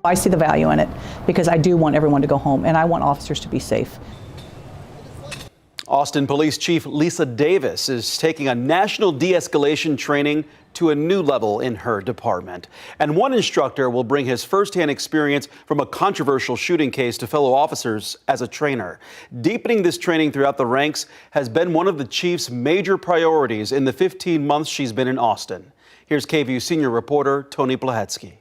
I see the value in it because I do want everyone to go home and I want officers to be safe. Austin Police Chief Lisa Davis is taking a national de-escalation training to a new level in her department. And one instructor will bring his firsthand experience from a controversial shooting case to fellow officers as a trainer. Deepening this training throughout the ranks has been one of the chief's major priorities in the 15 months she's been in Austin. Here's KVUE senior reporter Tony Plahetsky.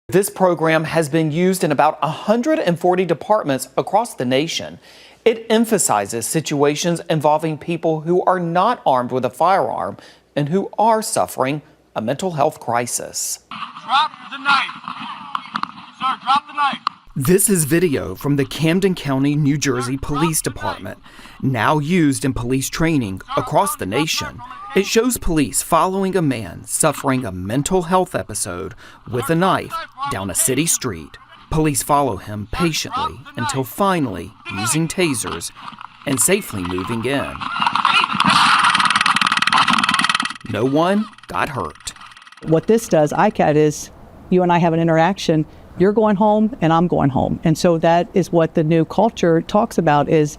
This program has been used in about 140 departments across the nation. It emphasizes situations involving people who are not armed with a firearm and who are suffering a mental health crisis. Drop the knife. Sir, drop the knife. This is video from the Camden County, New Jersey Police Department, now used in police training across the nation. It shows police following a man suffering a mental health episode with a knife down a city street. Police follow him patiently until finally using tasers and safely moving in. No one got hurt. What this does, ICAT, is you and I have an interaction. You're going home and I'm going home. And so that is what the new culture talks about, is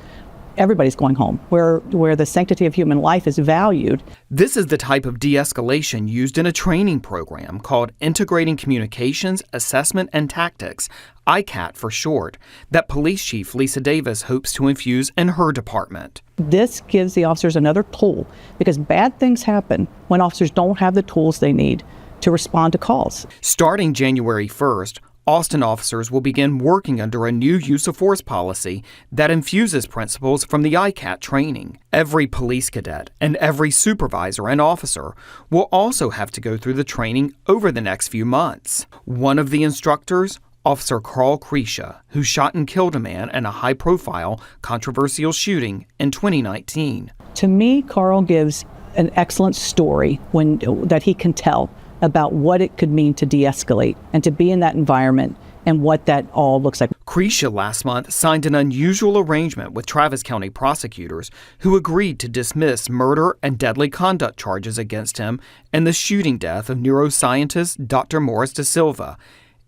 everybody's going home, where the sanctity of human life is valued. This is the type of de-escalation used in a training program called Integrating Communications, Assessment, and Tactics, ICAT for short, that Police Chief Lisa Davis hopes to infuse in her department. This gives the officers another tool, because bad things happen when officers don't have the tools they need to respond to calls. Starting January 1st, Austin officers will begin working under a new use of force policy that infuses principles from the ICAT training. Every police cadet and every supervisor and officer will also have to go through the training over the next few months. One of the instructors, Officer Carl Krisha, who shot and killed a man in a high-profile, controversial shooting in 2019. To me, Carl gives an excellent story that he can tell about what it could mean to de-escalate and to be in that environment and what that all looks like. Krisha last month signed an unusual arrangement with Travis County prosecutors who agreed to dismiss murder and deadly conduct charges against him and the shooting death of neuroscientist Dr. Morris Da Silva,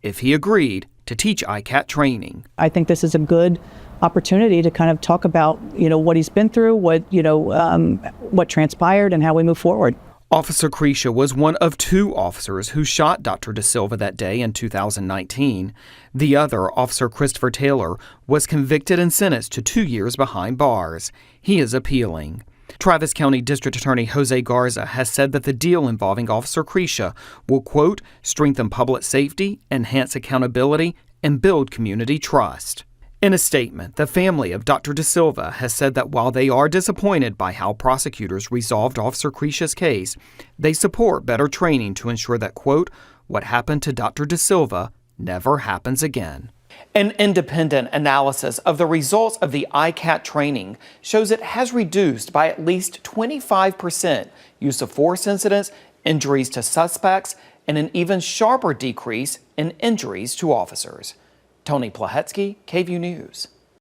if he agreed to teach ICAT training. I think this is a good opportunity to kind of talk about, what he's been through, what transpired, and how we move forward. Officer Krisha was one of two officers who shot Dr. Da Silva that day in 2019. The other, Officer Christopher Taylor, was convicted and sentenced to 2 years behind bars. He is appealing. Travis County District Attorney Jose Garza has said that the deal involving Officer Krisha will, quote, strengthen public safety, enhance accountability, and build community trust. In a statement, the family of Dr. Da Silva has said that while they are disappointed by how prosecutors resolved Officer Krisha's case, they support better training to ensure that, quote, what happened to Dr. Da Silva never happens again. An independent analysis of the results of the ICAT training shows it has reduced by at least 25% use of force incidents, injuries to suspects, and an even sharper decrease in injuries to officers. Tony Plahetsky, KVUE News.